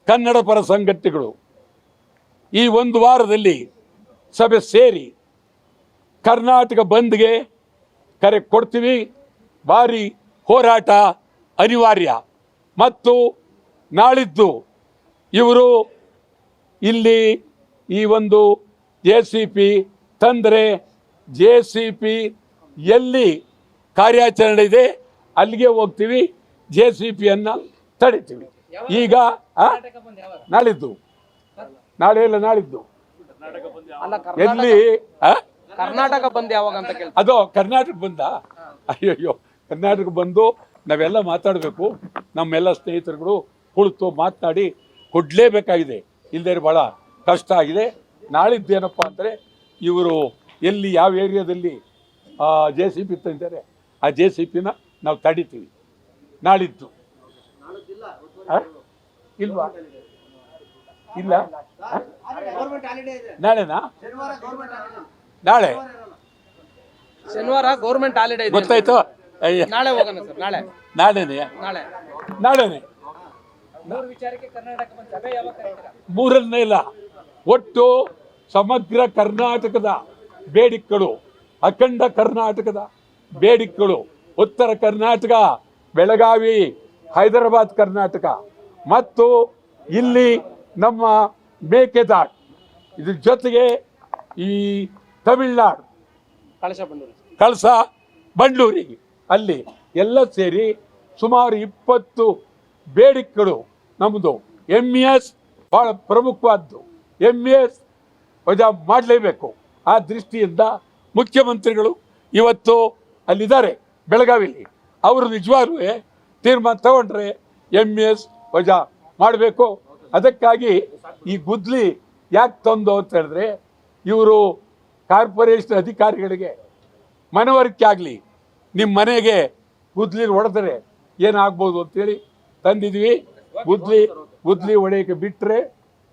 ಕನ್ನಡ ಪರ ಸಂಘಟನೆಗಳು ಈ ಒಂದು ವಾರದಲ್ಲಿ ಸಭೆ ಸೇರಿ ಕರ್ನಾಟಕ ಬಂದ್ಗೆ ಕರೆ ಕೊಡ್ತೀವಿ. ಭಾರಿ ಹೋರಾಟ ಅನಿವಾರ್ಯ. ಮತ್ತು ನಾಳಿದ್ದು ಇವರು ಇಲ್ಲಿ ಈ ಒಂದು JCP ತಂದರೆ JCP ಎಲ್ಲಿ ಕಾರ್ಯಾಚರಣೆ ಇದೆ ಅಲ್ಲಿಗೆ ಹೋಗ್ತೀವಿ. JCPಯನ್ನು ತಡಿತೀವಿ. ಈಗ ನಾಳಿದ್ದು ನಾಳೆ ಇಲ್ಲ ನಾಳಿದ್ದು ಎಲ್ಲಿ ಕರ್ನಾಟಕ ಬಂದ್ ಯಾವಾಗ ಅಂತ ಕೇಳ್ತಾರೆ. ಅದು ಕರ್ನಾಟಕ ಬಂದ. ಅಯ್ಯಯ್ಯೋ, ಕರ್ನಾಟಕ ಬಂದು ನಾವೆಲ್ಲ ಮಾತಾಡಬೇಕು. ನಮ್ಮೆಲ್ಲ ಸ್ನೇಹಿತರುಗಳು ಕುಳಿತು ಮಾತನಾಡಿ ಕೊಡಲೇಬೇಕಾಗಿದೆ. ಇಲ್ಲದೇ ಭಾಳ ಕಷ್ಟ ಆಗಿದೆ. ನಾಳಿದ್ದೇನಪ್ಪ ಅಂದರೆ ಇವರು ಎಲ್ಲಿ ಯಾವ ಏರಿಯಾದಲ್ಲಿ JCP ತಂದಿದ್ದಾರೆ ಆ JCPನ ನಾವು ತಡಿತೀವಿ. ನಾಳಿದ್ದು ಇಲ್ವಾ? ಇಲ್ಲ, ನಾಳೆನಾ? ನಾಳೆ ಶನಿವಾರ ಗೌರ್ಮೆಂಟ್ ಹಾಲಿಡೇ ಇದೆ. ಗೊತ್ತಾಯ್ತು. ನಾಳೆ ಹೋಗೋಣ ಸರ್. ನಾಳೆನೇ ನಾಳೆನೇ ಮೂರನೇ ಇಲ್ಲ. ಒಟ್ಟು ಸಮಗ್ರ ಕರ್ನಾಟಕದ ಬೇಡಿಕೆಗಳು, ಅಖಂಡ ಕರ್ನಾಟಕದ ಬೇಡಿಕೆಗಳು, ಉತ್ತರ ಕರ್ನಾಟಕ, ಬೆಳಗಾವಿ, ಹೈದರಾಬಾದ್ ಕರ್ನಾಟಕ ಮತ್ತು ಇಲ್ಲಿ ನಮ್ಮ ಮೇಕೆದಾಟು, ಇದ್ರ ಜೊತೆಗೆ ಈ ತಮಿಳ್ನಾಡು ಕಳಸ ಬಂಡೂರಿ ಅಲ್ಲಿ ಎಲ್ಲ ಸೇರಿ ಸುಮಾರು 20 ಬೇಡಿಕೆಗಳು ನಮ್ಮದು. MES ಭಾಳ ಪ್ರಮುಖವಾದ್ದು. MES ವಜಾ ಮಾಡಲೇಬೇಕು. ಆ ದೃಷ್ಟಿಯಿಂದ ಮುಖ್ಯಮಂತ್ರಿಗಳು ಇವತ್ತು ಅಲ್ಲಿದ್ದಾರೆ ಬೆಳಗಾವಿಲಿ. ಅವರು ನಿಜವಾಗ್ಲೂ ತೀರ್ಮಾನ ತಗೊಂಡ್ರೆ MES ವಜಾ ಮಾಡಬೇಕು. ಅದಕ್ಕಾಗಿ ಈ ಗುದ್ಲಿ ಯಾಕೆ ತಂದು ಅಂತ ಹೇಳಿದ್ರೆ ಇವರು ಕಾರ್ಪೊರೇಷನ್ ಅಧಿಕಾರಿಗಳಿಗೆ ಮನವರಿಕೆ ಆಗಲಿ, ನಿಮ್ಮ ಮನೆಗೆ ಗುದ್ಲಿ ಹೊಡೆದ್ರೆ ಏನಾಗ್ಬೋದು ಅಂತೇಳಿ ತಂದಿದ್ವಿ. ಗುದ್ಲಿ ಹೊಡೆಯೋಕ್ಕೆ ಬಿಟ್ಟರೆ